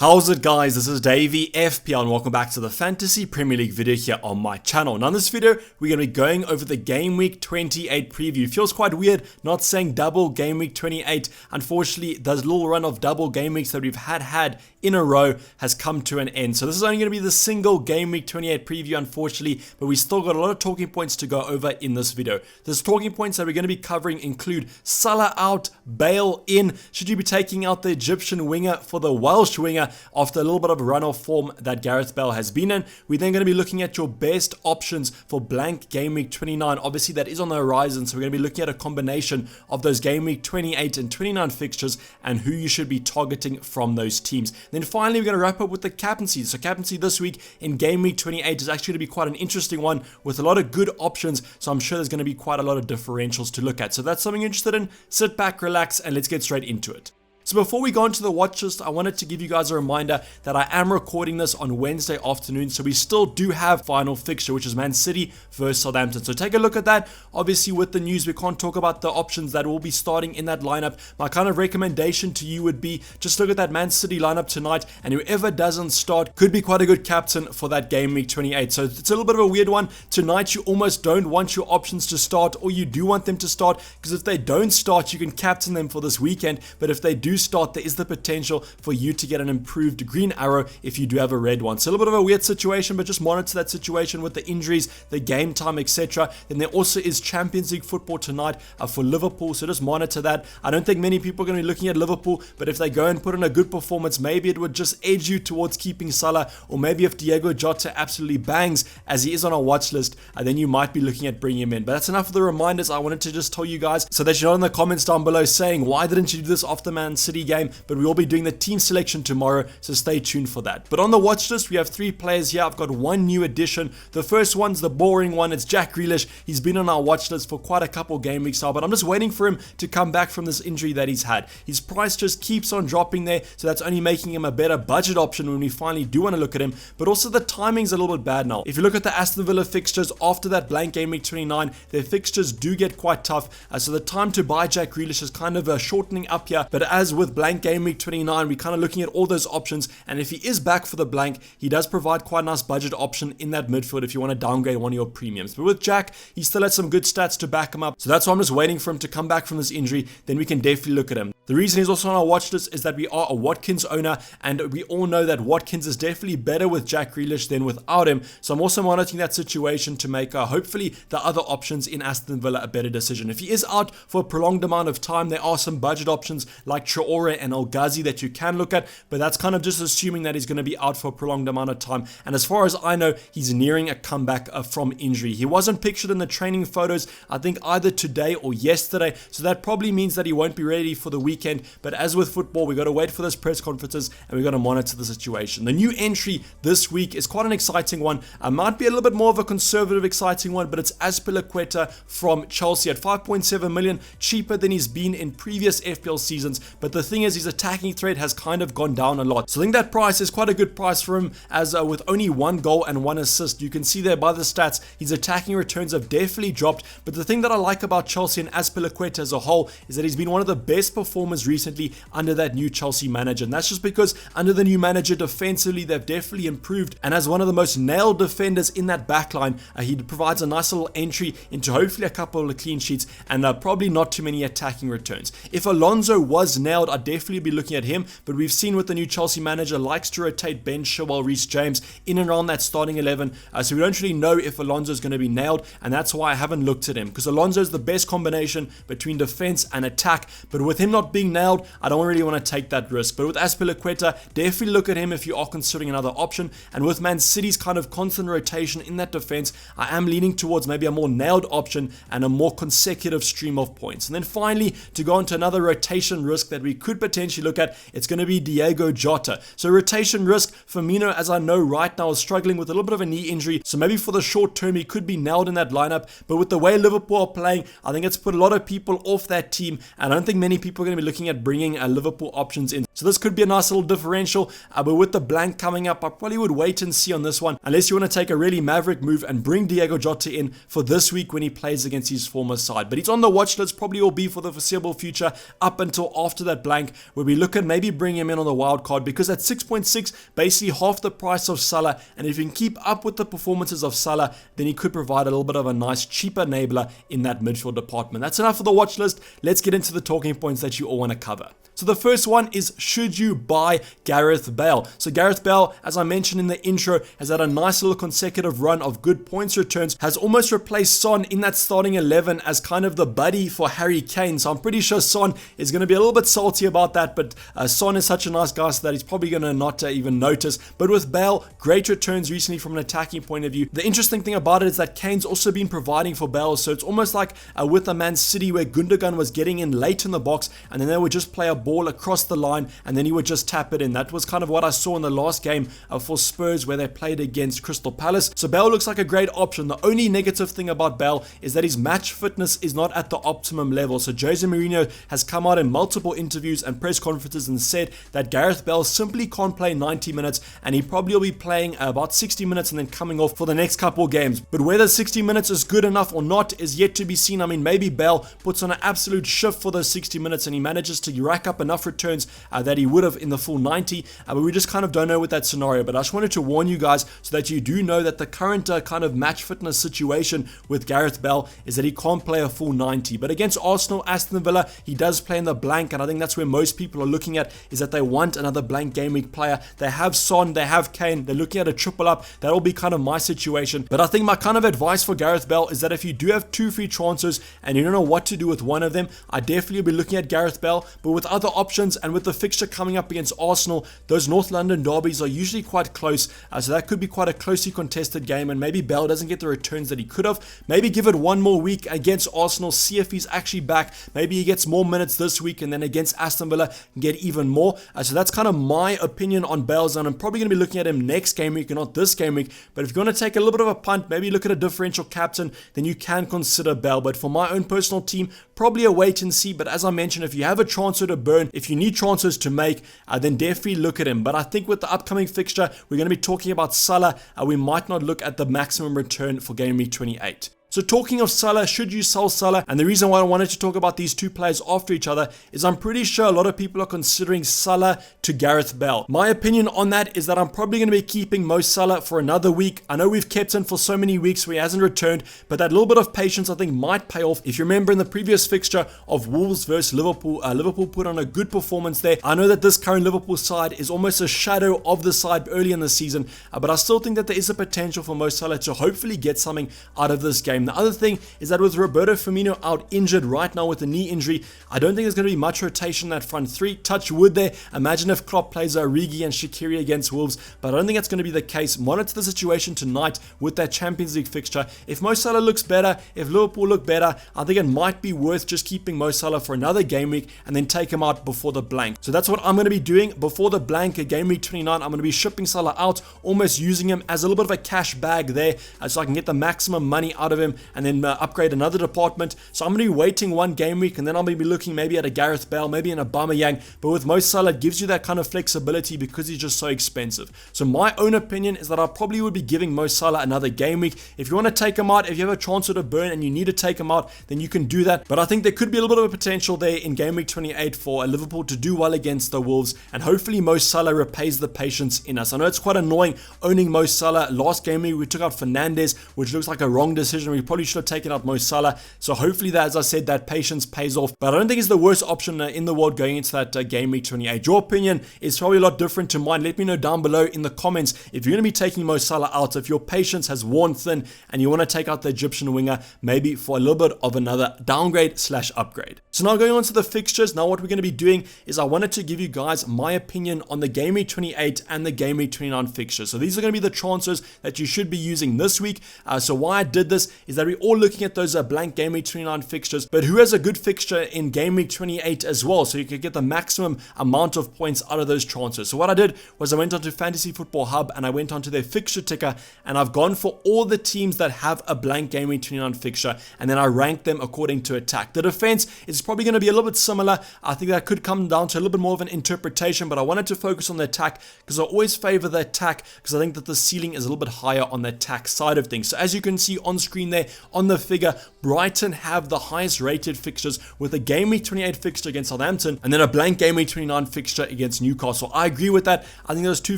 How's it guys, this is Dayvy, FPL, and welcome back to the Fantasy Premier League video here on my channel. Now in this video, we're going to be going over the Game Week 28 preview. Feels quite weird not saying double Game Week 28. Unfortunately, the little run of double Game Weeks that we've had in a row has come to an end. So this is only going to be the single Game Week 28 preview, unfortunately, but we still got a lot of talking points to go over in this video. Those talking points that we're going to be covering include Salah Out, Bale In. Should you be taking out the Egyptian winger for the Welsh winger after a little bit of a run of form that Gareth Bale has been in? We're then going to be looking at your best options for blank Game Week 29. Obviously, that is on the horizon, so we're going to be looking at a combination of those Game Week 28 and 29 fixtures and who you should be targeting from those teams. Then finally, we're going to wrap up with the captaincy. So captaincy this week in Game Week 28 is actually going to be quite an interesting one with a lot of good options, so I'm sure there's going to be quite a lot of differentials to look at. So if that's something you're interested in, sit back, relax, and let's get straight into it. So before we go into the watch list, I wanted to give you guys a reminder that I am recording this on Wednesday afternoon, so we still do have final fixture, which is Man City versus Southampton. So take a look at that. Obviously, with the news, we can't talk about the options that will be starting in that lineup. My kind of recommendation to you would be just look at that Man City lineup tonight, and whoever doesn't start could be quite a good captain for that Game Week 28. So it's a little bit of a weird one. Tonight, you almost don't want your options to start, or you do want them to start, because if they don't start, you can captain them for this weekend. But if they do start, there is the potential for you to get an improved green arrow if you do have a red one. So a little bit of a weird situation, but just monitor that situation with the injuries, the game time, etc. Then there also is Champions League football tonight for Liverpool, so just monitor that. I don't think many people are going to be looking at Liverpool, but if they go and put in a good performance, maybe it would just edge you towards keeping Salah, or maybe if Diogo Jota absolutely bangs as he is on our watch list, then you might be looking at bringing him in. But that's enough of the reminders. I wanted to just tell you guys so that you're not in the comments down below saying, why didn't you do this after Man City game? But we will be doing the team selection tomorrow, so stay tuned for that. But on the watch list, we have 3 players here. I've got one new addition. The first one's the boring one. It's Jack Grealish. He's been on our watch list for quite a couple game weeks now, but I'm just waiting for him to come back from this injury that he's had. His price just keeps on dropping there, so that's only making him a better budget option when we finally do want to look at him. But also the timing's a little bit bad now. If you look at the Aston Villa fixtures after that blank Game Week 29, their fixtures do get quite tough. So the time to buy Jack Grealish is kind of shortening up here. But as with blank Game Week 29, we're kind of looking at all those options, and if he is back for the blank, he does provide quite a nice budget option in that midfield if you want to downgrade one of your premiums. But with Jack, he still has some good stats to back him up, so that's why I'm just waiting for him to come back from this injury, then we can definitely look at him. The reason he's also on our watch list is that we are a Watkins owner, and we all know that Watkins is definitely better with Jack Grealish than without him, so I'm also monitoring that situation to make hopefully the other options in Aston Villa a better decision. If he is out for a prolonged amount of time, there are some budget options like Traore and El Ghazi that you can look at, but that's kind of just assuming that he's going to be out for a prolonged amount of time. And as far as I know, he's nearing a comeback from injury. He wasn't pictured in the training photos, I think either today or yesterday, so that probably means that he won't be ready for the weekend. But as with football, we got to wait for those press conferences, and we got to monitor the situation. The new entry this week is quite an exciting one. Might be a little bit more of a conservative exciting one, but it's Azpilicueta from Chelsea at 5.7 million, cheaper than he's been in previous FPL seasons. But the thing is, his attacking threat has kind of gone down a lot. So I think that price is quite a good price for him, as with only 1 goal and 1 assist. You can see there by the stats, his attacking returns have definitely dropped. But the thing that I like about Chelsea and Azpilicueta as a whole is that he's been one of the best performers recently under that new Chelsea manager. And that's just because under the new manager, defensively, they've definitely improved. And as one of the most nailed defenders in that backline, he provides a nice little entry into hopefully a couple of clean sheets and probably not too many attacking returns. If Alonso was nailed, I'd definitely be looking at him, but we've seen with the new Chelsea manager likes to rotate Ben Chilwell, Reece James in and around that starting 11, so we don't really know if Alonso is going to be nailed, and that's why I haven't looked at him, because Alonso is the best combination between defense and attack. But with him not being nailed, I don't really want to take that risk. But with Azpilicueta, definitely look at him if you are considering another option. And with Man City's kind of constant rotation in that defense, I am leaning towards maybe a more nailed option and a more consecutive stream of points. And then finally, to go into another rotation risk that we could potentially look at, it's going to be Diogo Jota. So rotation risk, Firmino, as I know right now, is struggling with a little bit of a knee injury, so maybe for the short term he could be nailed in that lineup. But with the way Liverpool are playing, I think it's put a lot of people off that team, and I don't think many people are going to be looking at bringing Liverpool options in. So this could be a nice little differential, but with the blank coming up, I probably would wait and see on this one, unless you want to take a really maverick move and bring Diogo Jota in for this week when he plays against his former side. But he's on the watch list, probably will be for the foreseeable future up until after that that blank, where we look at maybe bring him in on the wild card, because at 6.6, basically half the price of Salah, and if you can keep up with the performances of Salah, then he could provide a little bit of a nice cheaper enabler in that midfield department. That's enough for the watch list. Let's get into the talking points that you all want to cover. So the first one is, should you buy Gareth Bale? So Gareth Bale, as I mentioned in the intro, has had a nice little consecutive run of good points returns, has almost replaced Son in that starting 11 as kind of the buddy for Harry Kane. So I'm pretty sure Son is going to be a little bit salty about that, but Son is such a nice guy so that he's probably going to not even notice. But with Bale, great returns recently from an attacking point of view. The interesting thing about it is that Kane's also been providing for Bale, so it's almost like with a Man City where Gundogan was getting in late in the box and then they would just play a ball across the line and then he would just tap it in. That was kind of what I saw in the last game for Spurs where they played against Crystal Palace. So Bale looks like a great option. The only negative thing about Bale is that his match fitness is not at the optimum level. So Jose Mourinho has come out in multiple interviews and press conferences and said that Gareth Bale simply can't play 90 minutes and he probably will be playing about 60 minutes and then coming off for the next couple games. But whether 60 minutes is good enough or not is yet to be seen. I mean, maybe Bale puts on an absolute shift for those 60 minutes and he manages to rack up enough returns that he would have in the full 90, but we just kind of don't know with that scenario. But I just wanted to warn you guys so that you do know that the current kind of match fitness situation with Gareth Bale is that he can't play a full 90. But against Arsenal, Aston Villa, he does play in the blank, and I think that's where most people are looking at, is that they want another blank game week player. They have Son, they have Kane, they're looking at a triple up. That'll be kind of my situation. But I think my kind of advice for Gareth Bale is that if you do have 2 free transfers and you don't know what to do with one of them, I definitely will be looking at Gareth Bale. But with other options and with the fixture coming up against Arsenal, those North London derbies are usually quite close, so that could be quite a closely contested game, and maybe Bale doesn't get the returns that he could have. Maybe give it one more week against Arsenal, see if he's actually back. Maybe he gets more minutes this week, and then against Aston Villa get even more. So that's kind of my opinion on Bale's, and I'm probably going to be looking at him next game week and not this game week. But if you're going to take a little bit of a punt, maybe look at a differential captain, then you can consider Bale. But for my own personal team, probably a wait and see. But as I mentioned, if you have a transfer to burn, if you need transfers to make, then definitely look at him. But I think with the upcoming fixture, we're going to be talking about Salah. We might not look at the maximum return for game week 28. So talking of Salah, should you sell Salah? And the reason why I wanted to talk about these 2 players after each other is I'm pretty sure a lot of people are considering Salah to Gareth Bale. My opinion on that is that I'm probably going to be keeping Mo Salah for another week. I know we've kept him for so many weeks where he hasn't returned, but that little bit of patience I think might pay off. If you remember in the previous fixture of Wolves versus Liverpool, Liverpool put on a good performance there. I know that this current Liverpool side is almost a shadow of the side early in the season, but I still think that there is a potential for Mo Salah to hopefully get something out of this game. The other thing is that with Roberto Firmino out injured right now with a knee injury, I don't think there's going to be much rotation in that front 3. Touch wood there. Imagine if Klopp plays Origi and Shaqiri against Wolves, but I don't think that's going to be the case. Monitor the situation tonight with that Champions League fixture. If Mo Salah looks better, if Liverpool look better, I think it might be worth just keeping Mo Salah for another game week and then take him out before the blank. So that's what I'm going to be doing before the blank at game week 29. I'm going to be shipping Salah out, almost using him as a little bit of a cash bag there, so I can get the maximum money out of him and then upgrade another department. So I'm going to be waiting one game week and then I'm going to be looking maybe at a Gareth Bale, maybe an Aubameyang. But with Mo Salah, it gives you that kind of flexibility because he's just so expensive. So my own opinion is that I probably would be giving Mo Salah another game week. If you want to take him out, if you have a transfer to burn and you need to take him out, then you can do that. But I think there could be a little bit of a potential there in game week 28 for Liverpool to do well against the Wolves, and hopefully Mo Salah repays the patience in us. I know it's quite annoying owning Mo Salah. Last game week we took out Fernandes, which looks like a wrong decision. We probably should have taken out Mo Salah. So hopefully that, as I said, that patience pays off. But I don't think it's the worst option in the world going into that game week 28. Your opinion is probably a lot different to mine. Let me know down below in the comments if you're going to be taking Mo Salah out, if your patience has worn thin and you want to take out the Egyptian winger maybe for a little bit of another downgrade / upgrade. So now going on to the fixtures. Now what we're going to be doing is I wanted to give you guys my opinion on the game week 28 and the game week 29 fixtures. So these are going to be the transfers that you should be using this week. So why I did this is that we're all looking at those blank game week 29 fixtures, but who has a good fixture in game week 28 as well, so you can get the maximum amount of points out of those transfers. So what I did was I went onto Fantasy Football Hub and I went onto their fixture ticker and I've gone for all the teams that have a blank game week 29 fixture, and then I ranked them according to attack. The defense is probably going to be a little bit similar. I think that could come down to a little bit more of an interpretation, but I wanted to focus on the attack because I always favor the attack because I think that the ceiling is a little bit higher on the attack side of things. So as you can see on screen there, there on the figure, Brighton have the highest rated fixtures with a Game Week 28 fixture against Southampton and then a blank Game Week 29 fixture against Newcastle. I agree with that. I think those two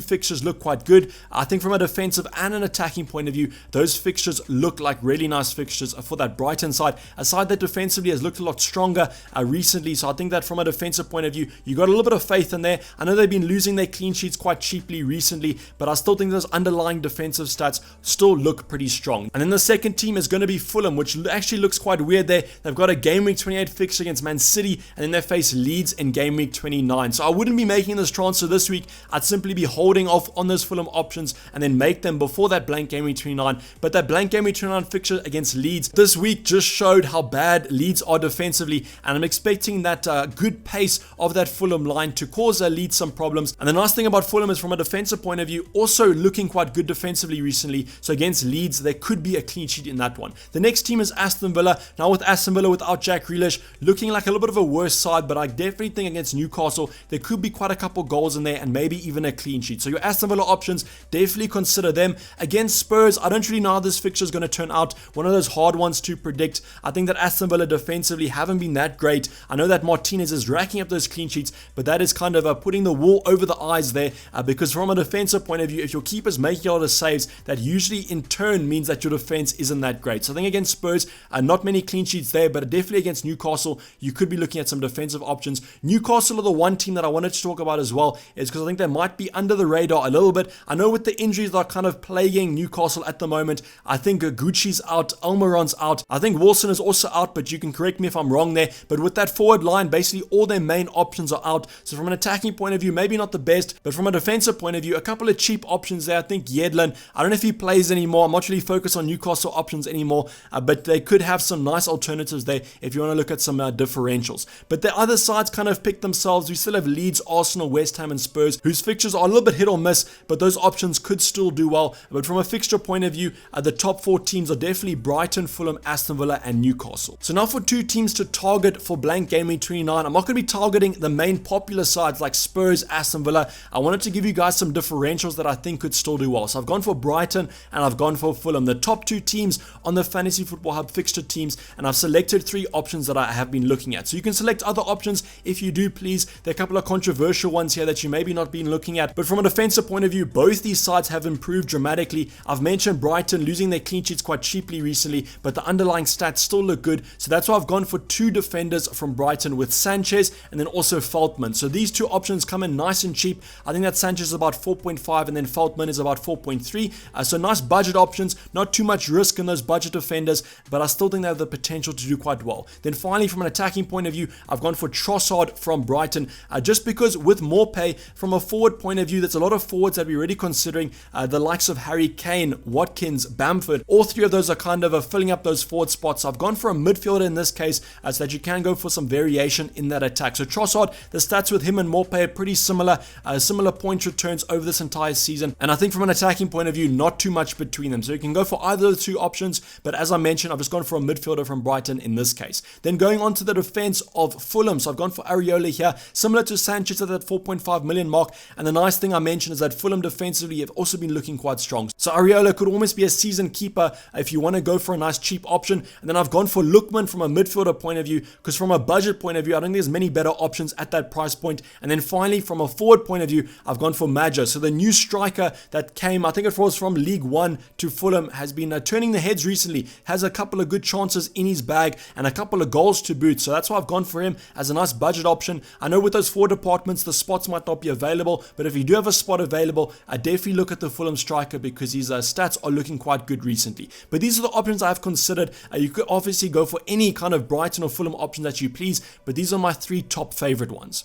fixtures look quite good. I think from a defensive and an attacking point of view, those fixtures look like really nice fixtures for that Brighton side, a side that defensively has looked a lot stronger recently. So I think that from a defensive point of view, you got a little bit of faith in there. I know they've been losing their clean sheets quite cheaply recently, but I still think those underlying defensive stats still look pretty strong. And then the second team is going to be Fulham, which actually looks quite weird there. They've got a Game Week 28 fixture against Man City, and then they face Leeds in Game Week 29. So I wouldn't be making this transfer this week. I'd simply be holding off on those Fulham options and then make them before that blank Game Week 29. But that blank Game Week 29 fixture against Leeds this week just showed how bad Leeds are defensively, and I'm expecting that good pace of that Fulham line to cause Leeds some problems. And the nice thing about Fulham is from a defensive point of view, also looking quite good defensively recently. So against Leeds, there could be a clean sheet in that one. The next team is Aston Villa. Now with Aston Villa without Jack Grealish, looking like a little bit of a worse side, but I definitely think against Newcastle, there could be quite a couple goals in there and maybe even a clean sheet. So your Aston Villa options, definitely consider them. Against Spurs, I don't really know how this fixture is going to turn out. One of those hard ones to predict. I think that Aston Villa defensively haven't been that great. I know that Martinez is racking up those clean sheets, but that is kind of putting the wool over the eyes there, because from a defensive point of view, if your keeper's making a lot of saves, that usually in turn means that your defense isn't that great. So I think against Spurs, not many clean sheets there, but definitely against Newcastle, you could be looking at some defensive options. Newcastle are the one team that I wanted to talk about as well, is because I think they might be under the radar a little bit. I know with the injuries that are kind of plaguing Newcastle at the moment, I think Gucci's out, Almiron's out, I think Wilson is also out, but you can correct me if I'm wrong there. But with that forward line, basically all their main options are out. So from an attacking point of view, maybe not the best, but from a defensive point of view, a couple of cheap options there. I think Yedlin, I don't know if he plays anymore. I'm not really focused on Newcastle options anymore, but they could have some nice alternatives there if you want to look at some differentials. But the other sides kind of pick themselves. We still have Leeds, Arsenal, West Ham and Spurs, whose fixtures are a little bit hit or miss, but those options could still do well. But from a fixture point of view, the top four teams are definitely Brighton, Fulham, Aston Villa and Newcastle. So now for two teams to target for blank Game Week 29, I'm not going to be targeting the main popular sides like Spurs, Aston Villa. I wanted to give you guys some differentials that I think could still do well. So I've gone for Brighton and I've gone for Fulham, the top two teams on the Fantasy Football Hub fixture teams, and I've selected three options that I have been looking at. So you can select other options if you do please. There are a couple of controversial ones here that you maybe not been looking at, but from a defensive point of view, both these sides have improved dramatically. I've mentioned Brighton losing their clean sheets quite cheaply recently, but the underlying stats still look good. So that's why I've gone for two defenders from Brighton with Sanchez and then also Veltman. So these two options come in nice and cheap. I think that Sanchez is about 4.5 and then Veltman is about 4.3. So nice budget options, not too much risk in those budget defenders, but I still think they have the potential to do quite well. Then finally, from an attacking point of view, I've gone for Trossard from Brighton, just because with more pay, from a forward point of view, there's a lot of forwards that we're already considering, the likes of Harry Kane, Watkins, Bamford. All three of those are kind of filling up those forward spots. So I've gone for a midfielder in this case, so that you can go for some variation in that attack. So Trossard, the stats with him and Morpay are pretty similar, similar point returns over this entire season, and I think from an attacking point of view, not too much between them. So you can go for either of the two options, but as I mentioned, I've just gone for a midfielder from Brighton in this case. Then going on to the defense of Fulham, so I've gone for Areola here, similar to Sanchez at that 4.5 million mark, and the nice thing I mentioned is that Fulham defensively have also been looking quite strong. So Areola could almost be a season keeper if you want to go for a nice cheap option. And then I've gone for Lookman from a midfielder point of view, because from a budget point of view, I don't think there's many better options at that price point. And then finally, from a forward point of view, I've gone for Maja. So the new striker that came, I think it was from League One to Fulham, has been turning the heads recently, has a couple of good chances in his bag and a couple of goals to boot. So that's why I've gone for him as a nice budget option. I know with those forward departments, the spots might not be available, but if you do have a spot available, I definitely look at the Fulham striker because his stats are looking quite good recently. But these are the options I've considered. You could obviously go for any kind of Brighton or Fulham option that you please, but these are my three top favorite ones.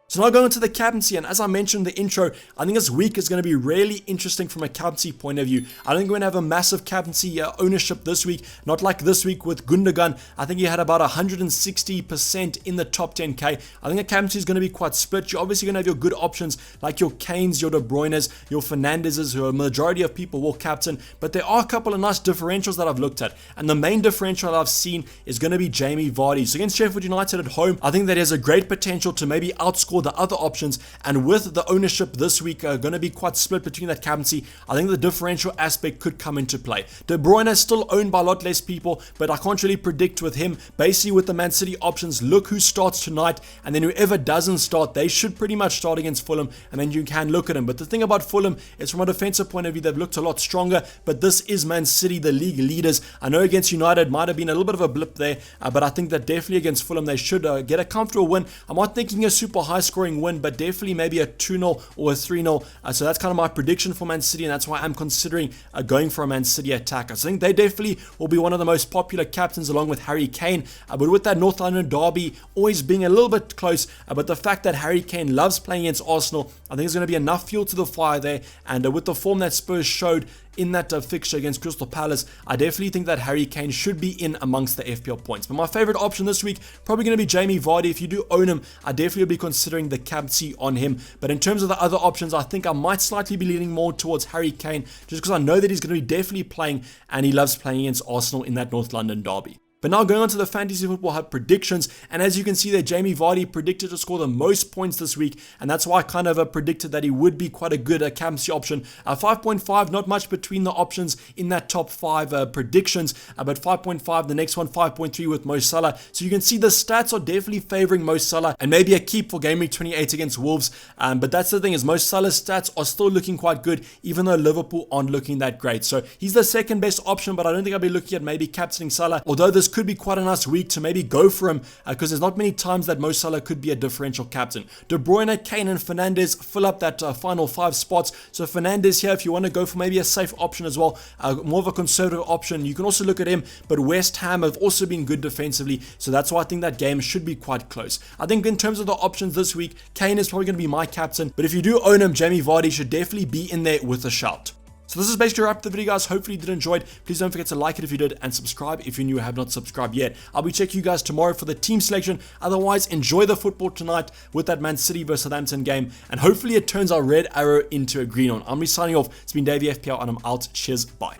So now going into the captaincy, and as I mentioned in the intro, I think this week is going to be really interesting from a captaincy point of view. I think we're going to have a massive captaincy ownership this week, not like this week with Gundogan. I think he had about 160% in the top 10k. I think the captaincy is going to be quite split. You're obviously going to have your good options like your Kanes, your De Bruynes, your Fernandezes, who a majority of people will captain, but there are a couple of nice differentials that I've looked at, and the main differential that I've seen is going to be Jamie Vardy. So against Sheffield United at home, I think that he has a great potential to maybe outscore for the other options. And with the ownership this week going to be quite split between that captaincy, I think the differential aspect could come into play. De Bruyne is still owned by a lot less people, but I can't really predict with him. Basically with the Man City options, look who starts tonight, and then whoever doesn't start, they should pretty much start against Fulham, and then you can look at them. But the thing about Fulham is from a defensive point of view, they've looked a lot stronger, but this is Man City, the league leaders. I know against United might have been a little bit of a blip there, but I think that definitely against Fulham they should get a comfortable win. I'm not thinking a super high scoring win, but definitely maybe a 2-0 or a 3-0. So that's kind of my prediction for Man City, and that's why I'm considering going for a Man City attacker. So I think they definitely will be one of the most popular captains along with Harry Kane. But with that North London derby always being a little bit close, but the fact that Harry Kane loves playing against Arsenal, I think there's going to be enough fuel to the fire there. And with the form that Spurs showed in that fixture against Crystal Palace, I definitely think that Harry Kane should be in amongst the FPL points. But my favorite option this week, probably going to be Jamie Vardy. If you do own him, I definitely will be considering the captaincy on him. But in terms of the other options, I think I might slightly be leaning more towards Harry Kane, just because I know that he's going to be definitely playing, and he loves playing against Arsenal in that North London derby. But now going on to the Fantasy Football Hub predictions, and as you can see there, Jamie Vardy predicted to score the most points this week, and that's why I kind of predicted that he would be quite a good captaincy option. 5.5, not much between the options in that top 5 predictions, but 5.5, the next one 5.3 with Mo Salah. So you can see the stats are definitely favoring Mo Salah, and maybe a keep for Gameweek 28 against Wolves. But that's the thing, is Mo Salah's stats are still looking quite good, even though Liverpool aren't looking that great. So he's the second best option, but I don't think I'll be looking at maybe captaining Salah, although this could be quite a nice week to maybe go for him, because there's not many times that Mo Salah could be a differential captain. De Bruyne, Kane and Fernandes fill up that final 5 spots. So Fernandes here, if you want to go for maybe a safe option as well, more of a conservative option, you can also look at him. But West Ham have also been good defensively, so that's why I think that game should be quite close. I think in terms of the options this week, Kane is probably going to be my captain, but if you do own him, Jamie Vardy should definitely be in there with a shout. So this is basically a wrap up the video, guys. Hopefully you did enjoy it. Please don't forget to like it if you did, and subscribe if you're new and have not subscribed yet. I'll be checking you guys tomorrow for the team selection. Otherwise, enjoy the football tonight with that Man City vs Southampton game, and hopefully it turns our red arrow into a green one. I'm signing off. It's been Dayvy FPL, and I'm out. Cheers, bye.